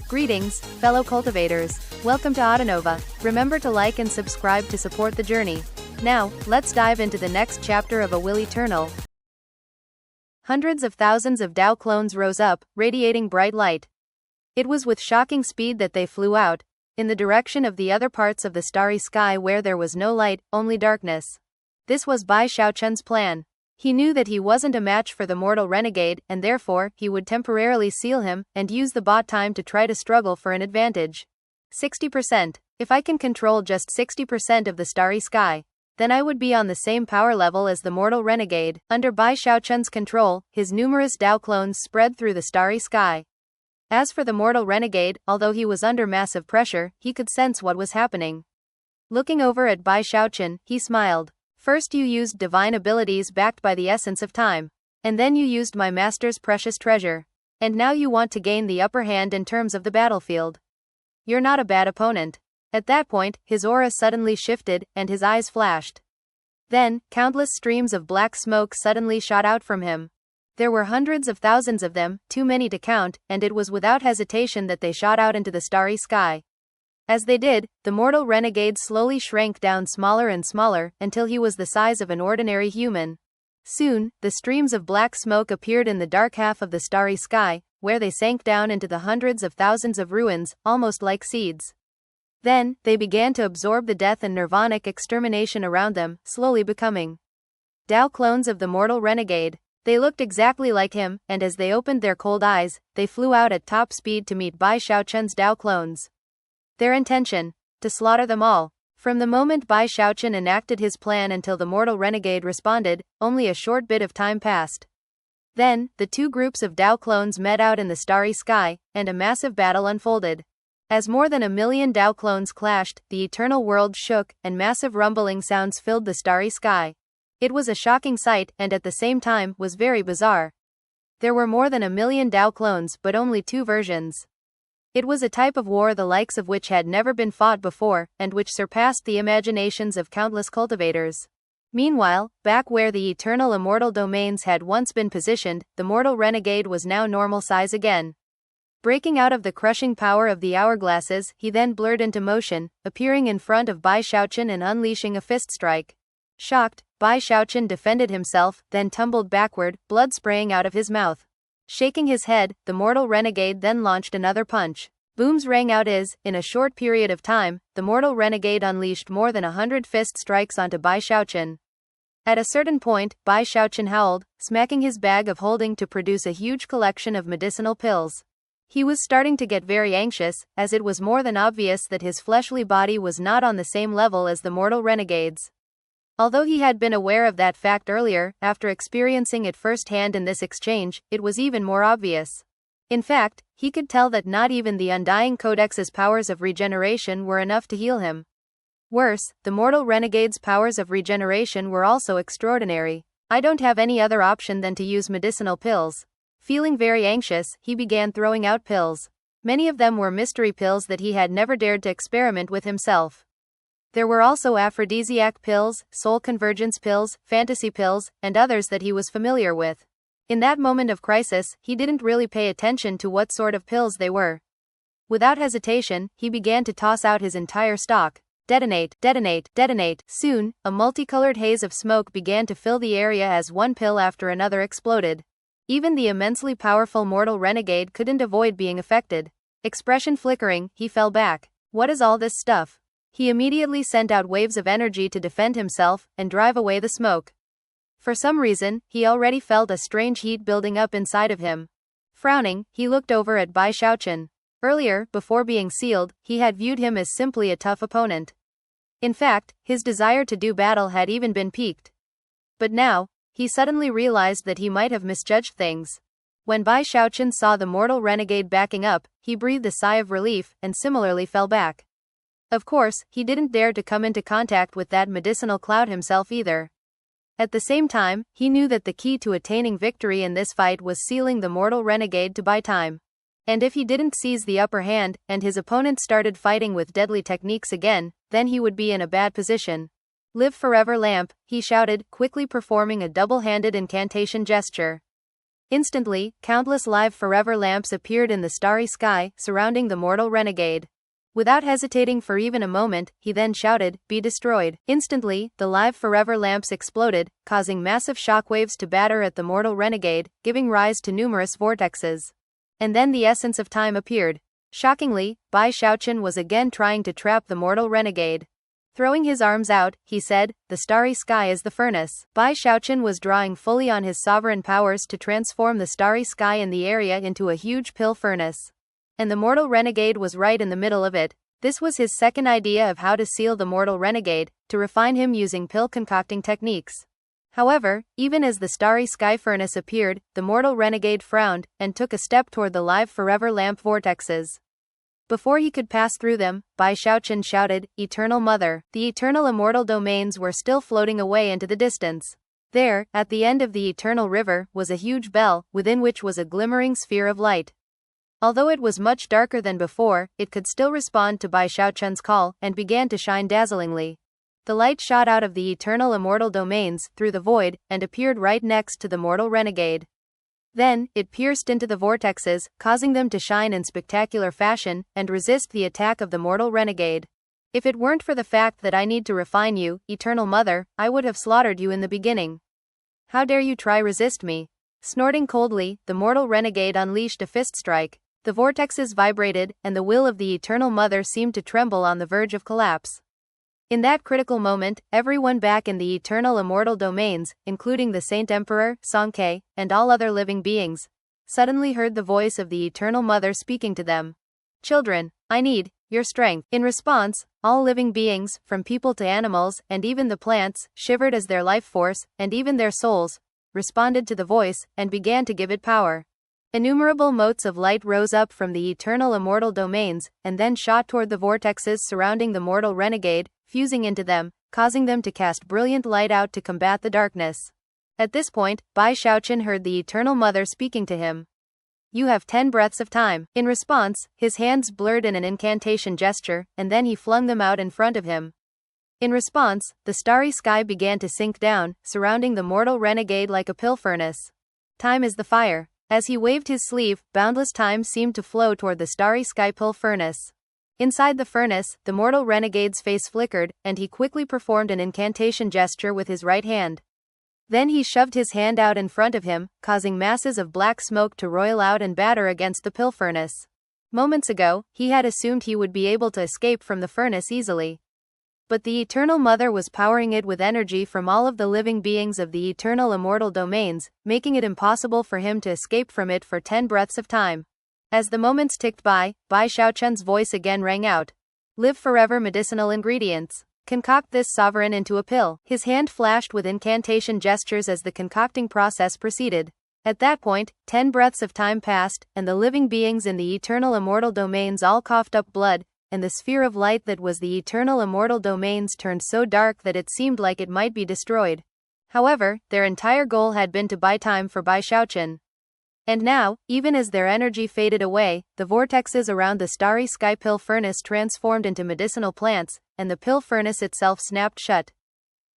Greetings, fellow cultivators. Welcome to Autonova. Remember to like and subscribe to support the journey. Now, let's dive into the next chapter of A Will Eternal. Hundreds of thousands of Dao clones rose up, radiating bright light. It was with shocking speed that they flew out, in the direction of the other parts of the starry sky where there was no light, only darkness. This was Bai Xiaochun's plan. He knew that he wasn't a match for the mortal renegade, and therefore, he would temporarily seal him, and use the bot time to try to struggle for an advantage. 60%. If I can control just 60% of the starry sky, then I would be on the same power level as the mortal renegade. Under Bai Xiaochun's control, his numerous Dao clones spread through the starry sky. As for the mortal renegade, although he was under massive pressure, he could sense what was happening. Looking over at Bai Xiaochun, he smiled. First you used divine abilities backed by the essence of time. And then you used my master's precious treasure. And now you want to gain the upper hand in terms of the battlefield. You're not a bad opponent. At that point, his aura suddenly shifted, and his eyes flashed. Then, countless streams of black smoke suddenly shot out from him. There were hundreds of thousands of them, too many to count, and it was without hesitation that they shot out into the starry sky. As they did, the mortal renegade slowly shrank down smaller and smaller, until he was the size of an ordinary human. Soon, the streams of black smoke appeared in the dark half of the starry sky, where they sank down into the hundreds of thousands of ruins, almost like seeds. Then, they began to absorb the death and nirvanic extermination around them, slowly becoming Dao clones of the mortal renegade. They looked exactly like him, and as they opened their cold eyes, they flew out at top speed to meet Bai Xiaochun's Dao clones. Their intention? To slaughter them all. From the moment Bai Xiaochun enacted his plan until the mortal renegade responded, only a short bit of time passed. Then, the two groups of Dao clones met out in the starry sky, and a massive battle unfolded. As more than 1,000,000 Dao clones clashed, the eternal world shook, and massive rumbling sounds filled the starry sky. It was a shocking sight, and at the same time, was very bizarre. There were more than 1,000,000 Dao clones, but only two versions. It was a type of war the likes of which had never been fought before, and which surpassed the imaginations of countless cultivators. Meanwhile, back where the eternal immortal domains had once been positioned, the mortal renegade was now normal size again. Breaking out of the crushing power of the hourglasses, he then blurred into motion, appearing in front of Bai Xiaochun and unleashing a fist strike. Shocked, Bai Xiaochun defended himself, then tumbled backward, blood spraying out of his mouth. Shaking his head, the mortal renegade then launched another punch. Booms rang out in a short period of time, the mortal renegade unleashed more than 100 fist strikes onto Bai Xiaochun. At a certain point, Bai Xiaochun howled, smacking his bag of holding to produce a huge collection of medicinal pills. He was starting to get very anxious, as it was more than obvious that his fleshly body was not on the same level as the mortal renegade's. Although he had been aware of that fact earlier, after experiencing it firsthand in this exchange, it was even more obvious. In fact, he could tell that not even the Undying Codex's powers of regeneration were enough to heal him. Worse, the mortal renegade's powers of regeneration were also extraordinary. I don't have any other option than to use medicinal pills. Feeling very anxious, he began throwing out pills. Many of them were mystery pills that he had never dared to experiment with himself. There were also aphrodisiac pills, soul convergence pills, fantasy pills, and others that he was familiar with. In that moment of crisis, he didn't really pay attention to what sort of pills they were. Without hesitation, he began to toss out his entire stock. Detonate, detonate, detonate. Soon, a multicolored haze of smoke began to fill the area as one pill after another exploded. Even the immensely powerful mortal renegade couldn't avoid being affected. Expression flickering, he fell back. What is all this stuff? He immediately sent out waves of energy to defend himself, and drive away the smoke. For some reason, he already felt a strange heat building up inside of him. Frowning, he looked over at Bai Xiaochun. Earlier, before being sealed, he had viewed him as simply a tough opponent. In fact, his desire to do battle had even been piqued. But now, he suddenly realized that he might have misjudged things. When Bai Xiaochun saw the mortal renegade backing up, he breathed a sigh of relief, and similarly fell back. Of course, he didn't dare to come into contact with that medicinal cloud himself either. At the same time, he knew that the key to attaining victory in this fight was sealing the mortal renegade to buy time. And if he didn't seize the upper hand, and his opponent started fighting with deadly techniques again, then he would be in a bad position. Live forever lamp, he shouted, quickly performing a double-handed incantation gesture. Instantly, countless live forever lamps appeared in the starry sky, surrounding the mortal renegade. Without hesitating for even a moment, he then shouted, "Be destroyed." Instantly, the live forever lamps exploded, causing massive shockwaves to batter at the mortal renegade, giving rise to numerous vortexes. And then the essence of time appeared. Shockingly, Bai Xiaochun was again trying to trap the mortal renegade. Throwing his arms out, he said, "The starry sky is the furnace." Bai Xiaochun was drawing fully on his sovereign powers to transform the starry sky in the area into a huge pill furnace. And the mortal renegade was right in the middle of it. This was his second idea of how to seal the mortal renegade, to refine him using pill concocting techniques. However, even as the starry sky furnace appeared, the mortal renegade frowned, and took a step toward the live forever lamp vortexes. Before he could pass through them, Bai Xiaochun shouted, "Eternal Mother." The eternal immortal domains were still floating away into the distance. There, at the end of the eternal river, was a huge bell, within which was a glimmering sphere of light. Although it was much darker than before, it could still respond to Bai Xiaochun's call, and began to shine dazzlingly. The light shot out of the eternal immortal domains, through the void, and appeared right next to the mortal renegade. Then, it pierced into the vortexes, causing them to shine in spectacular fashion, and resist the attack of the mortal renegade. "If it weren't for the fact that I need to refine you, Eternal Mother, I would have slaughtered you in the beginning. How dare you try resist me?" Snorting coldly, the mortal renegade unleashed a fist strike. The vortexes vibrated, and the will of the Eternal Mother seemed to tremble on the verge of collapse. In that critical moment, everyone back in the eternal immortal domains, including the Saint Emperor, Songke, and all other living beings, suddenly heard the voice of the Eternal Mother speaking to them. "Children, I need your strength." In response, all living beings, from people to animals, and even the plants, shivered as their life force, and even their souls, responded to the voice, and began to give it power. Innumerable motes of light rose up from the eternal immortal domains, and then shot toward the vortexes surrounding the mortal renegade, fusing into them, causing them to cast brilliant light out to combat the darkness. At this point, Bai Xiaochun heard the Eternal Mother speaking to him. "You have 10 breaths of time." In response, his hands blurred in an incantation gesture, and then he flung them out in front of him. In response, the starry sky began to sink down, surrounding the mortal renegade like a pill furnace. "Time is the fire." As he waved his sleeve, boundless time seemed to flow toward the starry sky pill furnace. Inside the furnace, the mortal renegade's face flickered, and he quickly performed an incantation gesture with his right hand. Then he shoved his hand out in front of him, causing masses of black smoke to roil out and batter against the pill furnace. Moments ago, he had assumed he would be able to escape from the furnace easily. But the Eternal Mother was powering it with energy from all of the living beings of the eternal immortal domains, making it impossible for him to escape from it for 10 breaths of time. As the moments ticked by, Bai Xiaochun's voice again rang out. "Live forever medicinal ingredients. Concoct this sovereign into a pill." His hand flashed with incantation gestures as the concocting process proceeded. At that point, 10 breaths of time passed, and the living beings in the eternal immortal domains all coughed up blood, and the sphere of light that was the eternal immortal domains turned so dark that it seemed like it might be destroyed. However, their entire goal had been to buy time for Bai Xiaochun. And now, even as their energy faded away, the vortexes around the starry sky pill furnace transformed into medicinal plants, and the pill furnace itself snapped shut.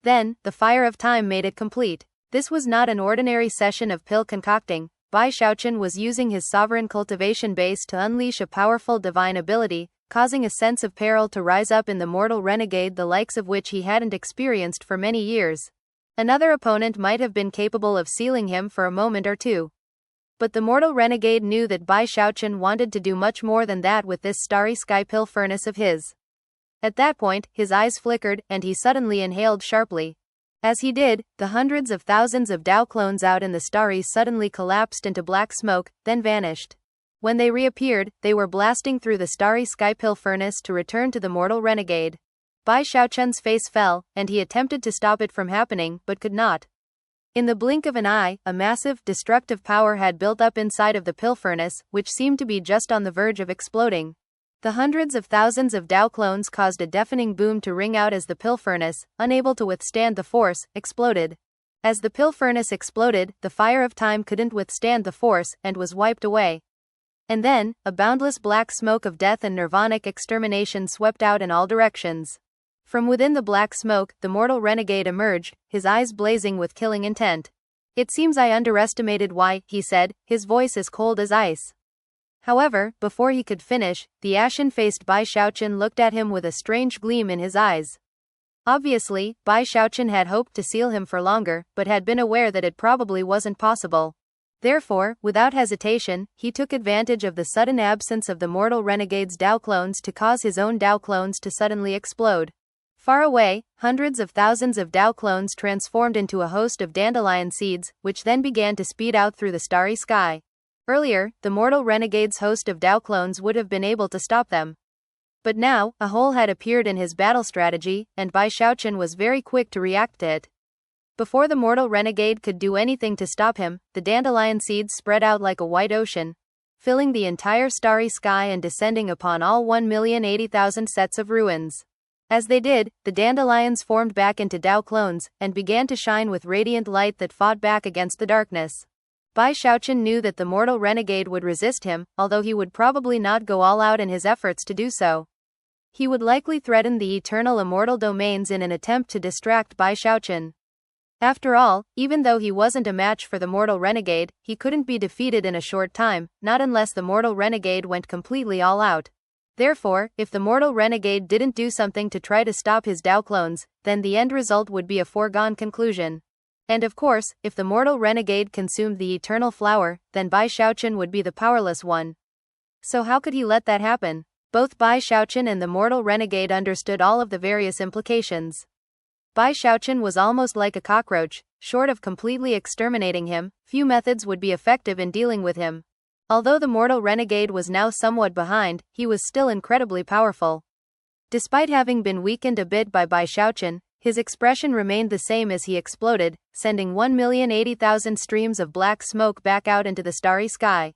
Then, the fire of time made it complete. This was not an ordinary session of pill concocting. Bai Xiaochun was using his sovereign cultivation base to unleash a powerful divine ability, causing a sense of peril to rise up in the mortal renegade the likes of which he hadn't experienced for many years. Another opponent might have been capable of sealing him for a moment or two. But the mortal renegade knew that Bai Xiaochun wanted to do much more than that with this starry sky pill furnace of his. At that point, his eyes flickered, and he suddenly inhaled sharply. As he did, the hundreds of thousands of Dao clones out in the starries suddenly collapsed into black smoke, then vanished. When they reappeared, they were blasting through the starry sky pill furnace to return to the mortal renegade. Bai Xiaochun's face fell, and he attempted to stop it from happening, but could not. In the blink of an eye, a massive, destructive power had built up inside of the pill furnace, which seemed to be just on the verge of exploding. The hundreds of thousands of Dao clones caused a deafening boom to ring out as the pill furnace, unable to withstand the force, exploded. As the pill furnace exploded, the fire of time couldn't withstand the force, and was wiped away. And then, a boundless black smoke of death and nirvanic extermination swept out in all directions. From within the black smoke, the mortal renegade emerged, his eyes blazing with killing intent. It seems I underestimated why, he said, his voice as cold as ice. However, before he could finish, the ashen-faced Bai Xiaochun looked at him with a strange gleam in his eyes. Obviously, Bai Xiaochun had hoped to seal him for longer, but had been aware that it probably wasn't possible. Therefore, without hesitation, he took advantage of the sudden absence of the mortal renegade's Dao clones to cause his own Dao clones to suddenly explode. Far away, hundreds of thousands of Dao clones transformed into a host of dandelion seeds, which then began to speed out through the starry sky. Earlier, the mortal renegade's host of Dao clones would have been able to stop them. But now, a hole had appeared in his battle strategy, and Bai Xiaochun was very quick to react to it. Before the mortal renegade could do anything to stop him, the dandelion seeds spread out like a white ocean, filling the entire starry sky and descending upon all 1,080,000 sets of ruins. As they did, the dandelions formed back into Dao clones, and began to shine with radiant light that fought back against the darkness. Bai Xiaochun knew that the mortal renegade would resist him, although he would probably not go all out in his efforts to do so. He would likely threaten the eternal immortal domains in an attempt to distract Bai Xiaochun. After all, even though he wasn't a match for the mortal renegade, he couldn't be defeated in a short time, not unless the mortal renegade went completely all out. Therefore, if the mortal renegade didn't do something to try to stop his Dao clones, then the end result would be a foregone conclusion. And of course, if the mortal renegade consumed the eternal flower, then Bai Xiaochun would be the powerless one. So how could he let that happen? Both Bai Xiaochun and the mortal renegade understood all of the various implications. Bai Xiaochun was almost like a cockroach. Short of completely exterminating him, few methods would be effective in dealing with him. Although the mortal renegade was now somewhat behind, he was still incredibly powerful. Despite having been weakened a bit by Bai Xiaochun, his expression remained the same as he exploded, sending 1,080,000 streams of black smoke back out into the starry sky.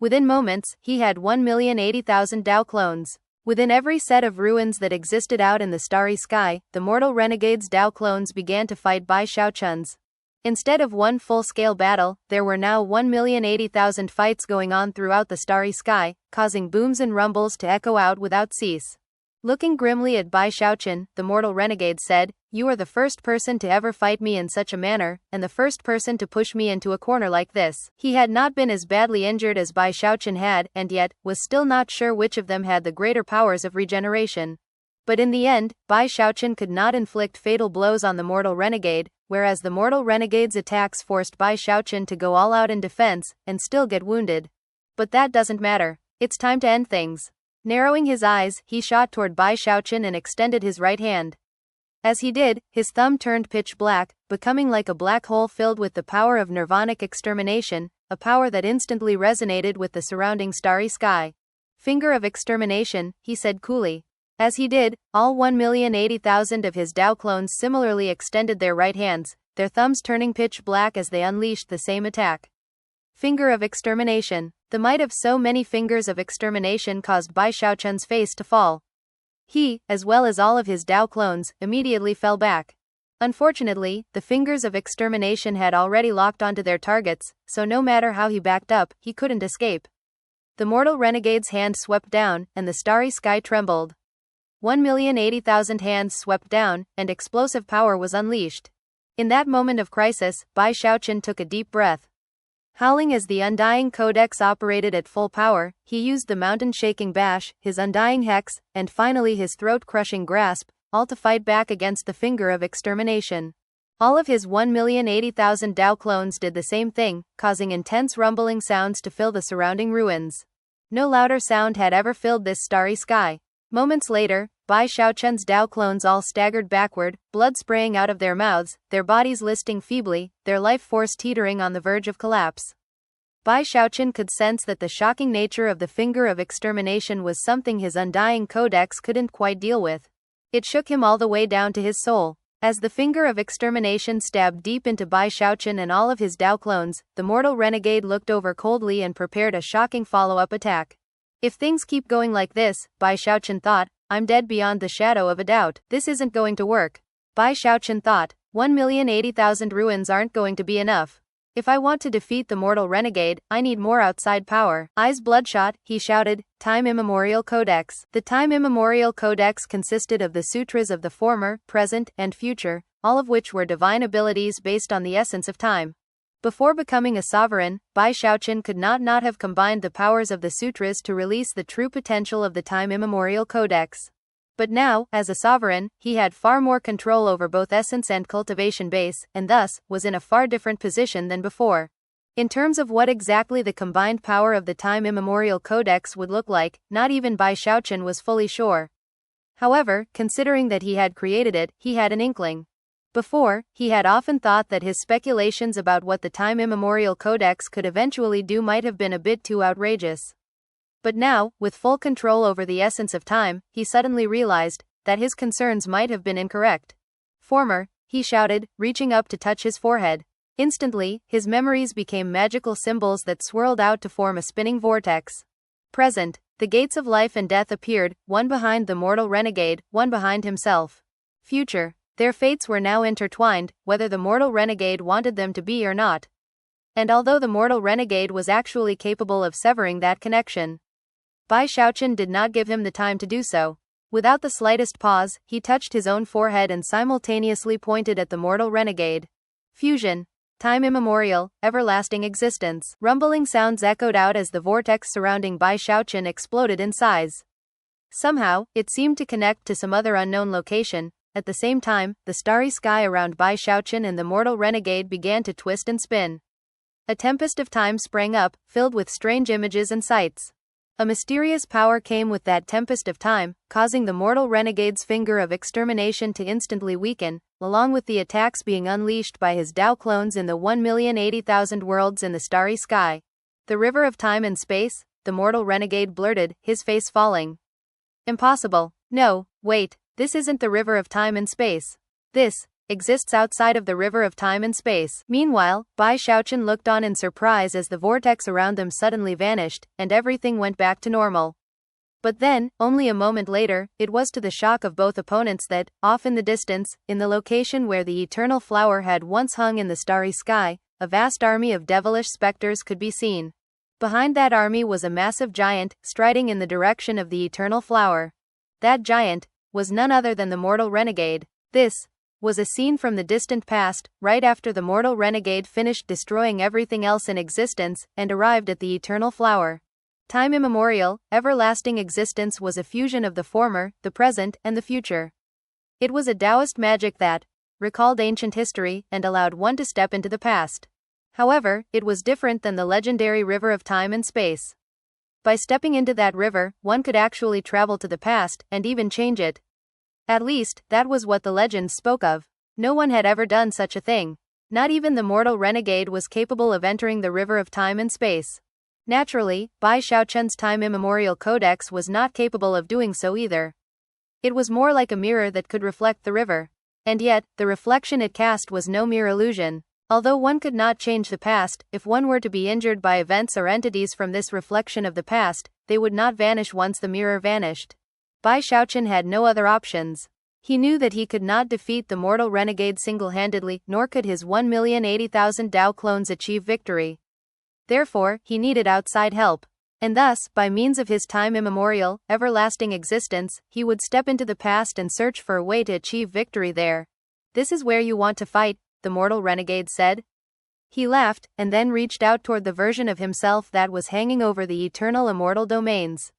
Within moments, he had 1,080,000 Dao clones. Within every set of ruins that existed out in the starry sky, the mortal renegade's Dao clones began to fight Bai Xiaochun's. Instead of one full-scale battle, there were now 1,080,000 fights going on throughout the starry sky, causing booms and rumbles to echo out without cease. Looking grimly at Bai Xiaochun, the mortal renegade said, "You are the first person to ever fight me in such a manner, and the first person to push me into a corner like this." He had not been as badly injured as Bai Xiaochun had, and yet, was still not sure which of them had the greater powers of regeneration. But in the end, Bai Xiaochun could not inflict fatal blows on the mortal renegade, whereas the mortal renegade's attacks forced Bai Xiaochun to go all out in defense, and still get wounded. But that doesn't matter. It's time to end things. Narrowing his eyes, he shot toward Bai Xiaochun and extended his right hand. As he did, his thumb turned pitch black, becoming like a black hole filled with the power of nirvanic extermination, a power that instantly resonated with the surrounding starry sky. "Finger of extermination," he said coolly. As he did, all 1,080,000 of his Dao clones similarly extended their right hands, their thumbs turning pitch black as they unleashed the same attack. Finger of extermination. The might of so many fingers of extermination caused Bai Xiaochun's face to fall. He, as well as all of his Dao clones, immediately fell back. Unfortunately, the fingers of extermination had already locked onto their targets, so no matter how he backed up, he couldn't escape. The mortal renegade's hand swept down, and the starry sky trembled. 1,080,000 hands swept down, and explosive power was unleashed. In that moment of crisis, Bai Xiaochun took a deep breath. Howling as the Undying Codex operated at full power, he used the mountain-shaking bash, his Undying Hex, and finally his throat-crushing grasp, all to fight back against the finger of extermination. All of his 1,080,000 Dao clones did the same thing, causing intense rumbling sounds to fill the surrounding ruins. No louder sound had ever filled this starry sky. Moments later, Bai Xiaochun's Dao clones all staggered backward, blood spraying out of their mouths, their bodies listing feebly, their life force teetering on the verge of collapse. Bai Xiaochun could sense that the shocking nature of the finger of extermination was something his Undying Codex couldn't quite deal with. It shook him all the way down to his soul. As the finger of extermination stabbed deep into Bai Xiaochun and all of his Dao clones, the mortal renegade looked over coldly and prepared a shocking follow-up attack. If things keep going like this, Bai Xiaochun thought, I'm dead beyond the shadow of a doubt. This isn't going to work. Bai Xiaochun thought, 1,080,000 ruins aren't going to be enough. If I want to defeat the mortal renegade, I need more outside power. Eyes bloodshot, he shouted, Time Immemorial Codex. The Time Immemorial Codex consisted of the sutras of the former, present, and future, all of which were divine abilities based on the essence of time. Before becoming a sovereign, Bai Xiaochun could not have combined the powers of the sutras to release the true potential of the time immemorial codex. But now, as a sovereign, he had far more control over both essence and cultivation base, and thus, was in a far different position than before. In terms of what exactly the combined power of the time immemorial codex would look like, not even Bai Xiaochun was fully sure. However, considering that he had created it, he had an inkling. Before, he had often thought that his speculations about what the time immemorial codex could eventually do might have been a bit too outrageous. But now, with full control over the essence of time, he suddenly realized that his concerns might have been incorrect. Former, he shouted, reaching up to touch his forehead. Instantly, his memories became magical symbols that swirled out to form a spinning vortex. Present, the gates of life and death appeared, one behind the mortal renegade, one behind himself. Future, their fates were now intertwined, whether the mortal renegade wanted them to be or not. And although the mortal renegade was actually capable of severing that connection, Bai Xiaochun did not give him the time to do so. Without the slightest pause, he touched his own forehead and simultaneously pointed at the mortal renegade. Fusion. Time immemorial, everlasting existence. Rumbling sounds echoed out as the vortex surrounding Bai Xiaochun exploded in size. Somehow, it seemed to connect to some other unknown location. At the same time, the starry sky around Bai Xiaochun and the mortal renegade began to twist and spin. A tempest of time sprang up, filled with strange images and sights. A mysterious power came with that tempest of time, causing the mortal renegade's finger of extermination to instantly weaken, along with the attacks being unleashed by his Dao clones in the 1,080,000 worlds in the starry sky. The river of time and space, the mortal renegade blurted, his face falling. Impossible. No, wait, this isn't the river of time and space. This exists outside of the river of time and space. Meanwhile, Bai Xiaochun looked on in surprise as the vortex around them suddenly vanished, and everything went back to normal. But then, only a moment later, it was to the shock of both opponents that, off in the distance, in the location where the eternal flower had once hung in the starry sky, a vast army of devilish specters could be seen. Behind that army was a massive giant, striding in the direction of the eternal flower. That giant was none other than the mortal renegade. This was a scene from the distant past, right after the mortal renegade finished destroying everything else in existence, and arrived at the eternal flower. Time immemorial, everlasting existence was a fusion of the former, the present, and the future. It was a Taoist magic that recalled ancient history and allowed one to step into the past. However, it was different than the legendary river of time and space. By stepping into that river, one could actually travel to the past, and even change it. At least, that was what the legends spoke of. No one had ever done such a thing. Not even the mortal renegade was capable of entering the river of time and space. Naturally, Bai Xiaochun's time immemorial codex was not capable of doing so either. It was more like a mirror that could reflect the river. And yet, the reflection it cast was no mere illusion. Although one could not change the past, if one were to be injured by events or entities from this reflection of the past, they would not vanish once the mirror vanished. Bai Xiaochun had no other options. He knew that he could not defeat the mortal renegade single-handedly, nor could his 1,080,000 Dao clones achieve victory. Therefore, he needed outside help. And thus, by means of his time immemorial, everlasting existence, he would step into the past and search for a way to achieve victory there. This is where you want to fight, the mortal renegade said. He laughed, and then reached out toward the version of himself that was hanging over the eternal immortal domains.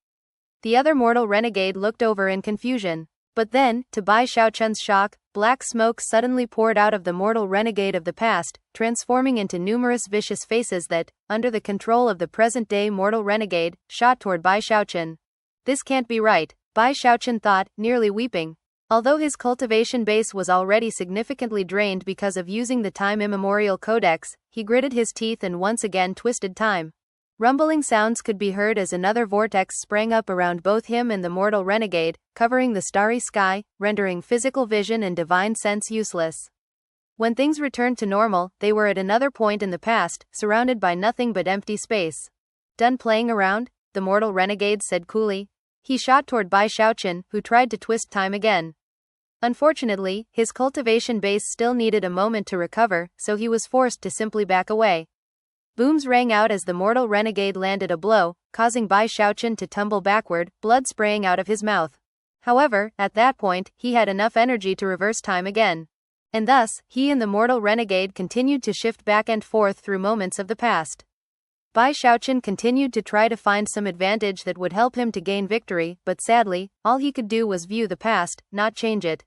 The other mortal renegade looked over in confusion. But then, to Bai Xiaochun's shock, black smoke suddenly poured out of the mortal renegade of the past, transforming into numerous vicious faces that, under the control of the present-day mortal renegade, shot toward Bai Xiaochun. This can't be right, Bai Xiaochun thought, nearly weeping. Although his cultivation base was already significantly drained because of using the time immemorial codex, he gritted his teeth and once again twisted time. Rumbling sounds could be heard as another vortex sprang up around both him and the mortal renegade, covering the starry sky, rendering physical vision and divine sense useless. When things returned to normal, they were at another point in the past, surrounded by nothing but empty space. Done playing around? The mortal renegade said coolly. He shot toward Bai Xiaochun, who tried to twist time again. Unfortunately, his cultivation base still needed a moment to recover, so he was forced to simply back away. Booms rang out as the mortal renegade landed a blow, causing Bai Xiaochun to tumble backward, blood spraying out of his mouth. However, at that point, he had enough energy to reverse time again. And thus, he and the mortal renegade continued to shift back and forth through moments of the past. Bai Xiaochun continued to try to find some advantage that would help him to gain victory, but sadly, all he could do was view the past, not change it.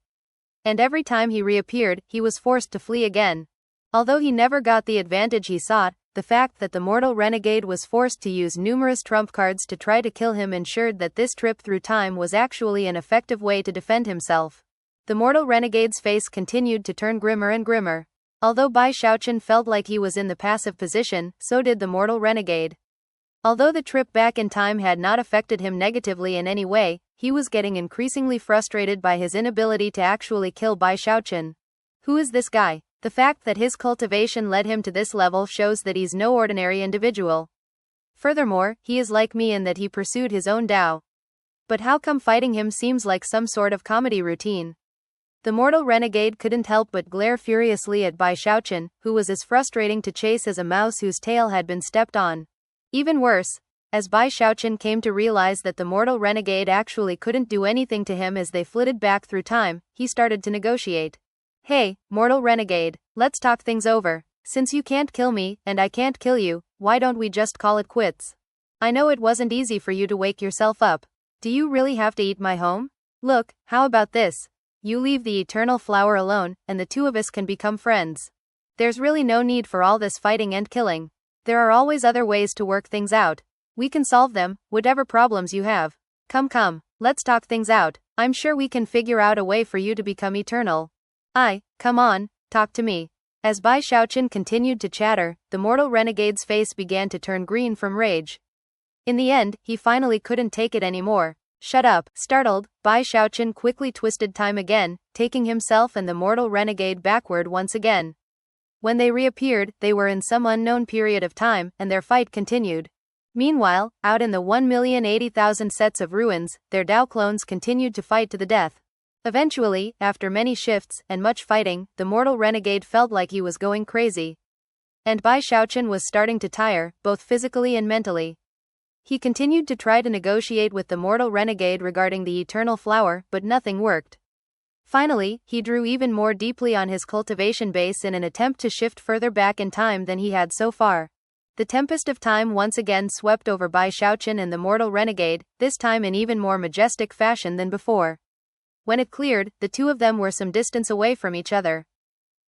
And every time he reappeared, he was forced to flee again. Although he never got the advantage he sought, the fact that the mortal renegade was forced to use numerous trump cards to try to kill him ensured that this trip through time was actually an effective way to defend himself. The mortal renegade's face continued to turn grimmer and grimmer. Although Bai Xiaochun felt like he was in the passive position, so did the mortal renegade. Although the trip back in time had not affected him negatively in any way, he was getting increasingly frustrated by his inability to actually kill Bai Xiaochun. Who is this guy? The fact that his cultivation led him to this level shows that he's no ordinary individual. Furthermore, he is like me in that he pursued his own Tao. But how come fighting him seems like some sort of comedy routine? The mortal renegade couldn't help but glare furiously at Bai Xiaochun, who was as frustrating to chase as a mouse whose tail had been stepped on. Even worse, as Bai Xiaochun came to realize that the mortal renegade actually couldn't do anything to him as they flitted back through time, he started to negotiate. Hey, mortal renegade, let's talk things over. Since you can't kill me, and I can't kill you, why don't we just call it quits? I know it wasn't easy for you to wake yourself up. Do you really have to eat my home? Look, how about this? You leave the eternal flower alone, and the two of us can become friends. There's really no need for all this fighting and killing. There are always other ways to work things out. We can solve them, whatever problems you have. Come, let's talk things out. I'm sure we can figure out a way for you to become eternal. Come on, talk to me. As Bai Xiaochun continued to chatter, the mortal renegade's face began to turn green from rage. In the end, he finally couldn't take it anymore. Shut up. Startled, Bai Xiaochun quickly twisted time again, taking himself and the mortal renegade backward once again. When they reappeared, they were in some unknown period of time, and their fight continued. Meanwhile, out in the 1,080,000 sets of ruins, their Tao clones continued to fight to the death. Eventually, after many shifts and much fighting, the mortal renegade felt like he was going crazy. And Bai Xiaochun was starting to tire, both physically and mentally. He continued to try to negotiate with the mortal renegade regarding the eternal flower, but nothing worked. Finally, he drew even more deeply on his cultivation base in an attempt to shift further back in time than he had so far. The tempest of time once again swept over Bai Xiaochun and the mortal renegade, this time in even more majestic fashion than before. When it cleared, the two of them were some distance away from each other.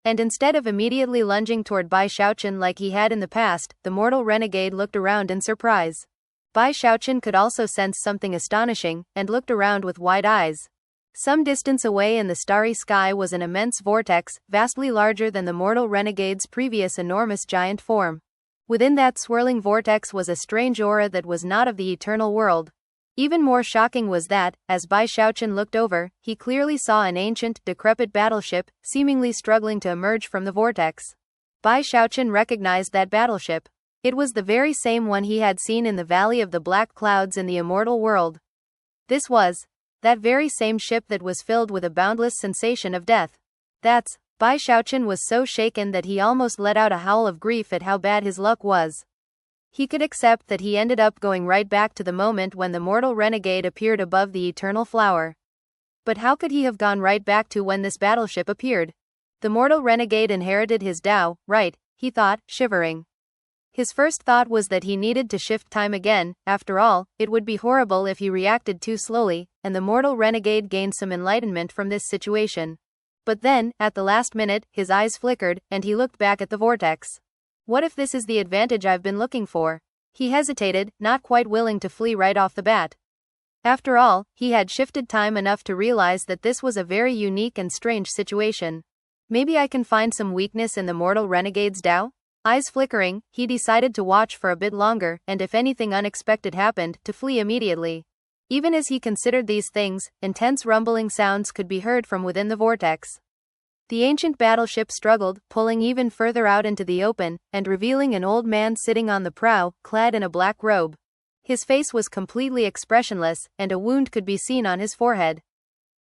And instead of immediately lunging toward Bai Xiaochun like he had in the past, the mortal renegade looked around in surprise. Bai Xiaochun could also sense something astonishing, and looked around with wide eyes. Some distance away in the starry sky was an immense vortex, vastly larger than the mortal renegade's previous enormous giant form. Within that swirling vortex was a strange aura that was not of the eternal world. Even more shocking was that, as Bai Xiaochun looked over, he clearly saw an ancient, decrepit battleship, seemingly struggling to emerge from the vortex. Bai Xiaochun recognized that battleship. It was the very same one he had seen in the Valley of the Black Clouds in the immortal world. This was that very same ship that was filled with a boundless sensation of death. Bai Xiaochun was so shaken that he almost let out a howl of grief at how bad his luck was. He could accept that he ended up going right back to the moment when the mortal renegade appeared above the eternal flower. But how could he have gone right back to when this battleship appeared? The mortal renegade inherited his Tao, right, he thought, shivering. His first thought was that he needed to shift time again. After all, it would be horrible if he reacted too slowly, and the mortal renegade gained some enlightenment from this situation. But then, at the last minute, his eyes flickered, and he looked back at the vortex. What if this is the advantage I've been looking for? He hesitated, not quite willing to flee right off the bat. After all, he had shifted time enough to realize that this was a very unique and strange situation. Maybe I can find some weakness in the mortal renegade's Tao? Eyes flickering, he decided to watch for a bit longer, and if anything unexpected happened, to flee immediately. Even as he considered these things, intense rumbling sounds could be heard from within the vortex. The ancient battleship struggled, pulling even further out into the open, and revealing an old man sitting on the prow, clad in a black robe. His face was completely expressionless, and a wound could be seen on his forehead.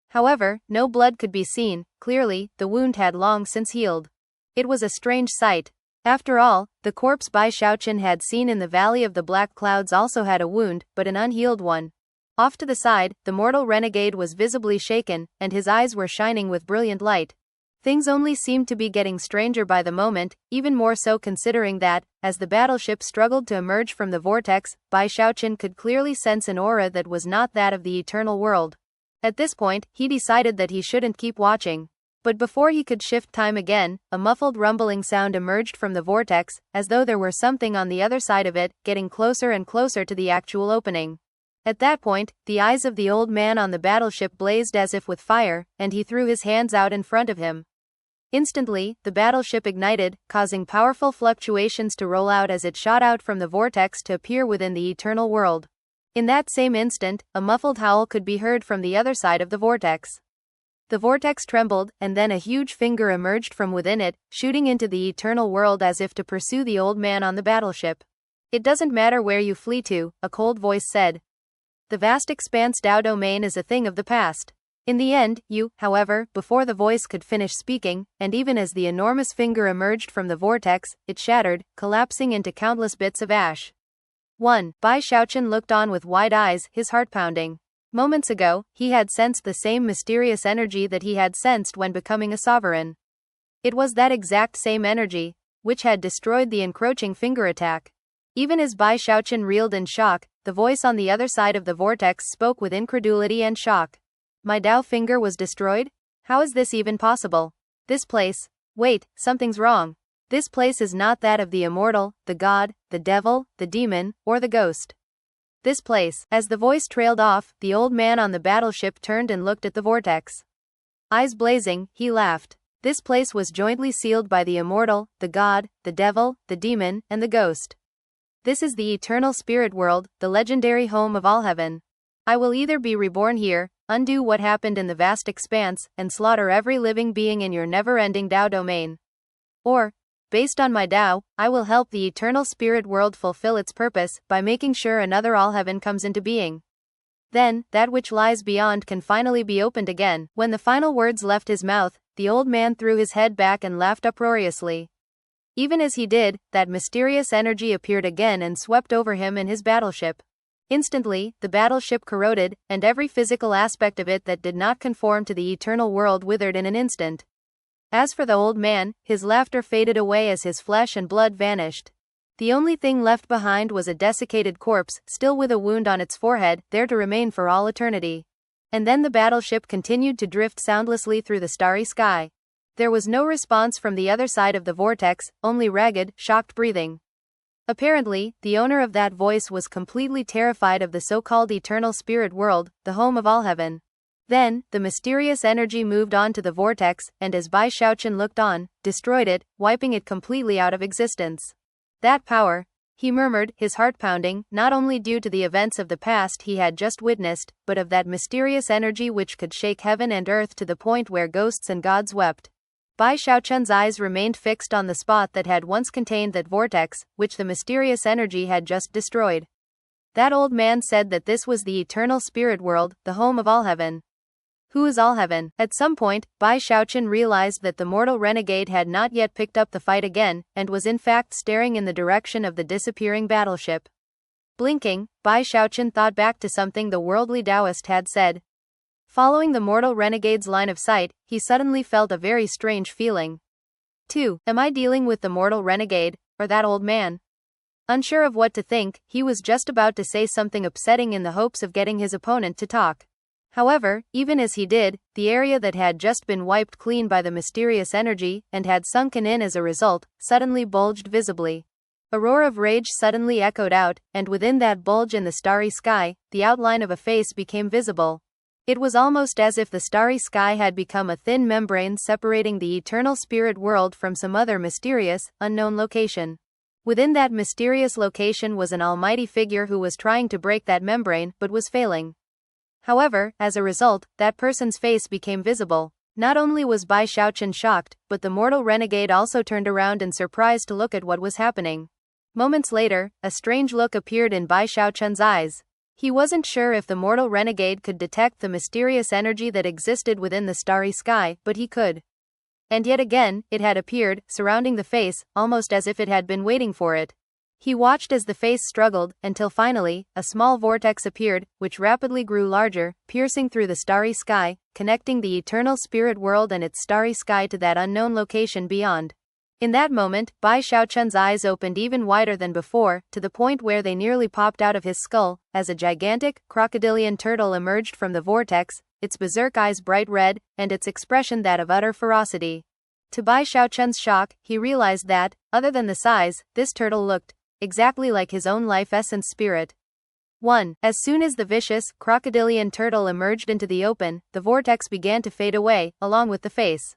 However, no blood could be seen. Clearly, the wound had long since healed. It was a strange sight. After all, the corpse Bai Xiaochun had seen in the Valley of the Black Clouds also had a wound, but an unhealed one. Off to the side, the mortal renegade was visibly shaken, and his eyes were shining with brilliant light. Things only seemed to be getting stranger by the moment, even more so considering that, as the battleship struggled to emerge from the vortex, Bai Xiaochun could clearly sense an aura that was not that of the eternal world. At this point, he decided that he shouldn't keep watching. But before he could shift time again, a muffled rumbling sound emerged from the vortex, as though there were something on the other side of it, getting closer and closer to the actual opening. At that point, the eyes of the old man on the battleship blazed as if with fire, and he threw his hands out in front of him. Instantly, the battleship ignited, causing powerful fluctuations to roll out as it shot out from the vortex to appear within the eternal world. In that same instant, a muffled howl could be heard from the other side of the vortex. The vortex trembled, and then a huge finger emerged from within it, shooting into the eternal world as if to pursue the old man on the battleship. It doesn't matter where you flee to, a cold voice said. The vast expanse Dao domain is a thing of the past. In the end, however, before the voice could finish speaking, and even as the enormous finger emerged from the vortex, it shattered, collapsing into countless bits of ash. 1. Bai Xiaochun looked on with wide eyes, his heart pounding. Moments ago, he had sensed the same mysterious energy that he had sensed when becoming a sovereign. It was that exact same energy, which had destroyed the encroaching finger attack. Even as Bai Xiaochun reeled in shock, the voice on the other side of the vortex spoke with incredulity and shock. My Dao finger was destroyed? How is this even possible? This place. Wait, something's wrong. This place is not that of the immortal, the god, the devil, the demon, or the ghost. This place. As the voice trailed off, the old man on the battleship turned and looked at the vortex. Eyes blazing, he laughed. This place was jointly sealed by the immortal, the god, the devil, the demon, and the ghost. This is the eternal spirit world, the legendary home of all heaven. I will either be reborn here, undo what happened in the vast expanse, and slaughter every living being in your never-ending Dao domain. Or, based on my Dao, I will help the eternal spirit world fulfill its purpose by making sure another all-heaven comes into being. Then, that which lies beyond can finally be opened again. When the final words left his mouth, the old man threw his head back and laughed uproariously. Even as he did, that mysterious energy appeared again and swept over him and his battleship. Instantly, the battleship corroded, and every physical aspect of it that did not conform to the eternal world withered in an instant. As for the old man, his laughter faded away as his flesh and blood vanished. The only thing left behind was a desiccated corpse, still with a wound on its forehead, there to remain for all eternity. And then the battleship continued to drift soundlessly through the starry sky. There was no response from the other side of the vortex, only ragged, shocked breathing. Apparently, the owner of that voice was completely terrified of the so-called eternal spirit world, the home of all heaven. Then, the mysterious energy moved on to the vortex, and as Bai Xiaochun looked on, destroyed it, wiping it completely out of existence. That power, he murmured, his heart pounding, not only due to the events of the past he had just witnessed, but of that mysterious energy which could shake heaven and earth to the point where ghosts and gods wept. Bai Xiaochun's eyes remained fixed on the spot that had once contained that vortex, which the mysterious energy had just destroyed. That old man said that this was the eternal spirit world, the home of all heaven. Who is all heaven? At some point, Bai Xiaochun realized that the mortal renegade had not yet picked up the fight again, and was in fact staring in the direction of the disappearing battleship. Blinking, Bai Xiaochun thought back to something the worldly Taoist had said. Following the mortal renegade's line of sight, he suddenly felt a very strange feeling. 2. Am I dealing with the mortal renegade, or that old man? Unsure of what to think, he was just about to say something upsetting in the hopes of getting his opponent to talk. However, even as he did, the area that had just been wiped clean by the mysterious energy, and had sunken in as a result, suddenly bulged visibly. A roar of rage suddenly echoed out, and within that bulge in the starry sky, the outline of a face became visible. It was almost as if the starry sky had become a thin membrane separating the eternal spirit world from some other mysterious, unknown location. Within that mysterious location was an almighty figure who was trying to break that membrane, but was failing. However, as a result, that person's face became visible. Not only was Bai Xiaochun shocked, but the mortal renegade also turned around in surprise to look at what was happening. Moments later, a strange look appeared in Bai Xiaochun's eyes. He wasn't sure if the mortal renegade could detect the mysterious energy that existed within the starry sky, but he could. And yet again, it had appeared, surrounding the face, almost as if it had been waiting for it. He watched as the face struggled, until finally, a small vortex appeared, which rapidly grew larger, piercing through the starry sky, connecting the eternal spirit world and its starry sky to that unknown location beyond. In that moment, Bai Xiaochun's eyes opened even wider than before, to the point where they nearly popped out of his skull, as a gigantic, crocodilian turtle emerged from the vortex, its berserk eyes bright red, and its expression that of utter ferocity. To Bai Xiaochun's shock, he realized that, other than the size, this turtle looked exactly like his own life essence spirit. 1. As soon as the vicious, crocodilian turtle emerged into the open, the vortex began to fade away, along with the face.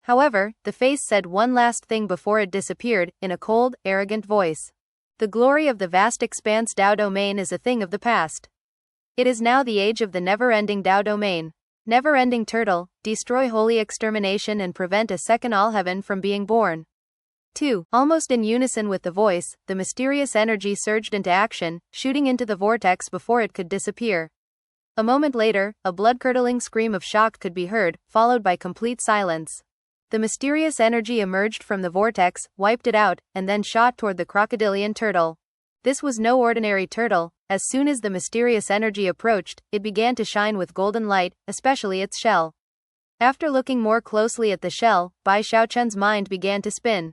However, the face said one last thing before it disappeared, in a cold, arrogant voice. The glory of the vast expanse Dao domain is a thing of the past. It is now the age of the never-ending Dao domain. Never-ending turtle, destroy holy extermination and prevent a second all-heaven from being born. 2. Almost in unison with the voice, the mysterious energy surged into action, shooting into the vortex before it could disappear. A moment later, a blood-curdling scream of shock could be heard, followed by complete silence. The mysterious energy emerged from the vortex, wiped it out, and then shot toward the crocodilian turtle. This was no ordinary turtle. As soon as the mysterious energy approached, it began to shine with golden light, especially its shell. After looking more closely at the shell, Bai Xiaochun's mind began to spin.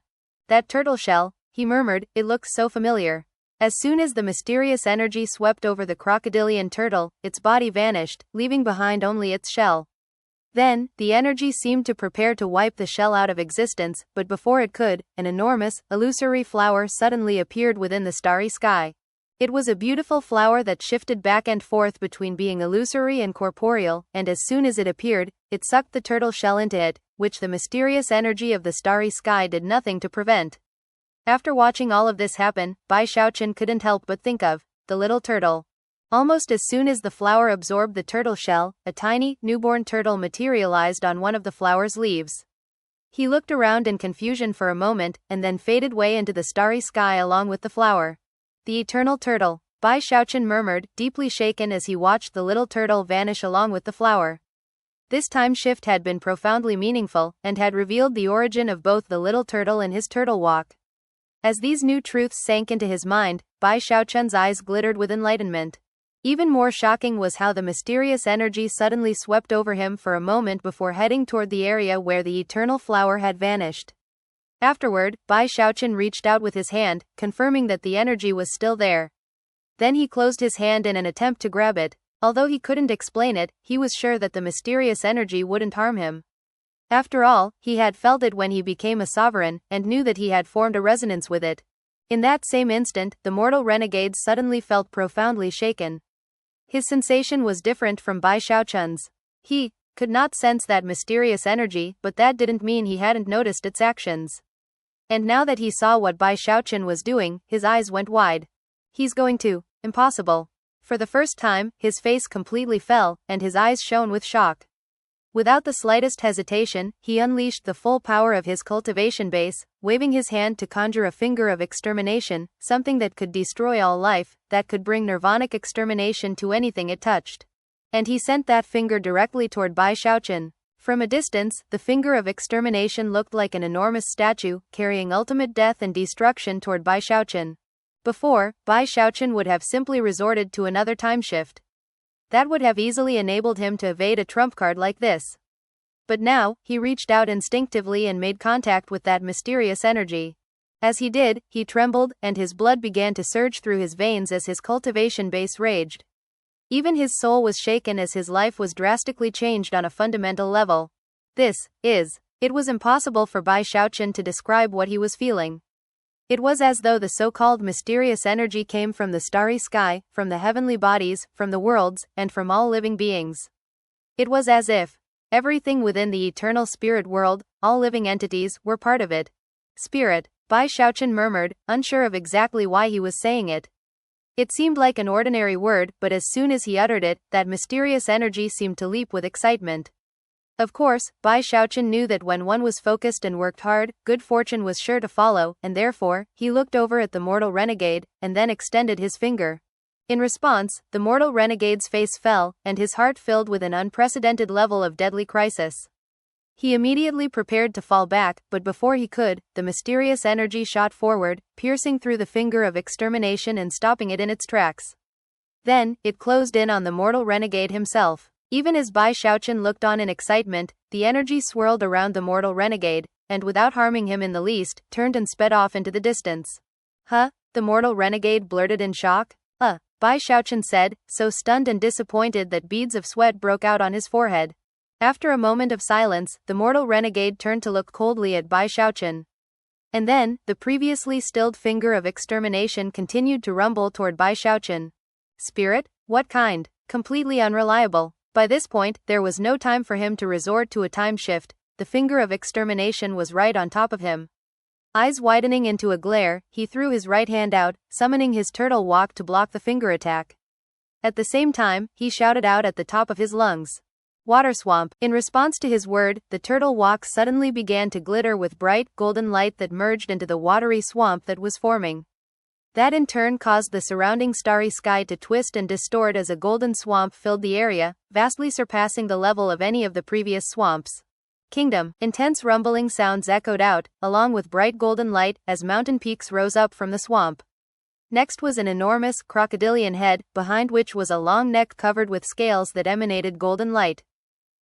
That turtle shell, he murmured, it looked so familiar. As soon as the mysterious energy swept over the crocodilian turtle, its body vanished, leaving behind only its shell. Then, the energy seemed to prepare to wipe the shell out of existence, but before it could, an enormous, illusory flower suddenly appeared within the starry sky. It was a beautiful flower that shifted back and forth between being illusory and corporeal, and as soon as it appeared, it sucked the turtle shell into it, which the mysterious energy of the starry sky did nothing to prevent. After watching all of this happen, Bai Xiaochun couldn't help but think of the little turtle. Almost as soon as the flower absorbed the turtle shell, a tiny, newborn turtle materialized on one of the flower's leaves. He looked around in confusion for a moment, and then faded way into the starry sky along with the flower. The eternal turtle, Bai Xiaochun murmured, deeply shaken as he watched the little turtle vanish along with the flower. This time shift had been profoundly meaningful, and had revealed the origin of both the little turtle and his turtle walk. As these new truths sank into his mind, Bai Xiaochun's eyes glittered with enlightenment. Even more shocking was how the mysterious energy suddenly swept over him for a moment before heading toward the area where the eternal flower had vanished. Afterward, Bai Xiaochun reached out with his hand, confirming that the energy was still there. Then he closed his hand in an attempt to grab it. Although he couldn't explain it, he was sure that the mysterious energy wouldn't harm him. After all, he had felt it when he became a sovereign, and knew that he had formed a resonance with it. In that same instant, the mortal renegade suddenly felt profoundly shaken. His sensation was different from Bai Xiaochun's. He could not sense that mysterious energy, but that didn't mean he hadn't noticed its actions. And now that he saw what Bai Xiaochun was doing, his eyes went wide. He's going to. Impossible. For the first time, his face completely fell, and his eyes shone with shock. Without the slightest hesitation, he unleashed the full power of his cultivation base, waving his hand to conjure a finger of extermination, something that could destroy all life, that could bring nirvanic extermination to anything it touched. And he sent that finger directly toward Bai Xiaochun. From a distance, the finger of extermination looked like an enormous statue, carrying ultimate death and destruction toward Bai Xiaochun. Before, Bai Xiaochun would have simply resorted to another time shift. That would have easily enabled him to evade a trump card like this. But now, he reached out instinctively and made contact with that mysterious energy. As he did, he trembled, and his blood began to surge through his veins as his cultivation base raged. Even his soul was shaken as his life was drastically changed on a fundamental level. It was impossible for Bai Xiaochun to describe what he was feeling. It was as though the so-called mysterious energy came from the starry sky, from the heavenly bodies, from the worlds, and from all living beings. It was as if everything within the eternal spirit world, all living entities, were part of it. Spirit, Bai Xiaochun murmured, unsure of exactly why he was saying it. It seemed like an ordinary word, but as soon as he uttered it, that mysterious energy seemed to leap with excitement. Of course, Bai Xiaochun knew that when one was focused and worked hard, good fortune was sure to follow, and therefore, he looked over at the mortal renegade, and then extended his finger. In response, the mortal renegade's face fell, and his heart filled with an unprecedented level of deadly crisis. He immediately prepared to fall back, but before he could, the mysterious energy shot forward, piercing through the finger of extermination and stopping it in its tracks. Then, it closed in on the mortal renegade himself. Even as Bai Xiaochun looked on in excitement, the energy swirled around the mortal renegade, and without harming him in the least, turned and sped off into the distance. Huh? The mortal renegade blurted in shock. Bai Xiaochun said, so stunned and disappointed that beads of sweat broke out on his forehead. After a moment of silence, the mortal renegade turned to look coldly at Bai Xiaochun. And then, the previously stilled finger of extermination continued to rumble toward Bai Xiaochun. Spirit? What kind? Completely unreliable. By this point, there was no time for him to resort to a time shift. The finger of extermination was right on top of him. Eyes widening into a glare, he threw his right hand out, summoning his turtle walk to block the finger attack. At the same time, he shouted out at the top of his lungs. Water swamp. In response to his word, the turtle walk suddenly began to glitter with bright, golden light that merged into the watery swamp that was forming. That in turn caused the surrounding starry sky to twist and distort as a golden swamp filled the area, vastly surpassing the level of any of the previous swamps. Kingdom. Intense rumbling sounds echoed out, along with bright golden light, as mountain peaks rose up from the swamp. Next was an enormous, crocodilian head, behind which was a long neck covered with scales that emanated golden light.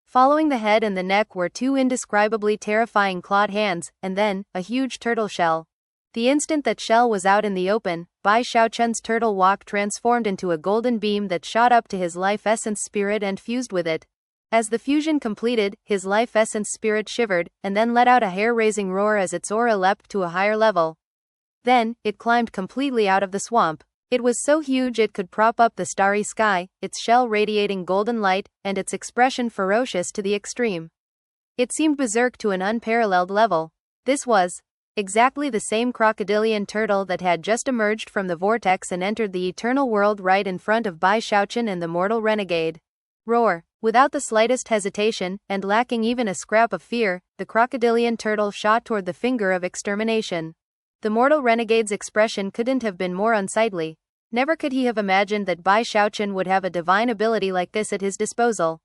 Following the head and the neck were two indescribably terrifying clawed hands, and then, a huge turtle shell. The instant that shell was out in the open, Bai Xiaochun's turtle walk transformed into a golden beam that shot up to his life essence spirit and fused with it. As the fusion completed, his life essence spirit shivered, and then let out a hair-raising roar as its aura leapt to a higher level. Then, it climbed completely out of the swamp. It was so huge it could prop up the starry sky, its shell radiating golden light, and its expression ferocious to the extreme. It seemed berserk to an unparalleled level. This was exactly the same crocodilian turtle that had just emerged from the vortex and entered the eternal world right in front of Bai Xiaochun and the mortal renegade. Roar. Without the slightest hesitation, and lacking even a scrap of fear, the crocodilian turtle shot toward the finger of extermination. The mortal renegade's expression couldn't have been more unsightly. Never could he have imagined that Bai Xiaochun would have a divine ability like this at his disposal.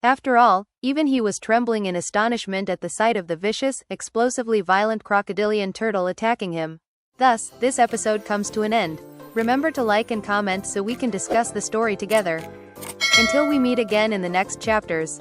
After all, even he was trembling in astonishment at the sight of the vicious, explosively violent crocodilian turtle attacking him. Thus, this episode comes to an end. Remember to like and comment so we can discuss the story together. Until we meet again in the next chapters.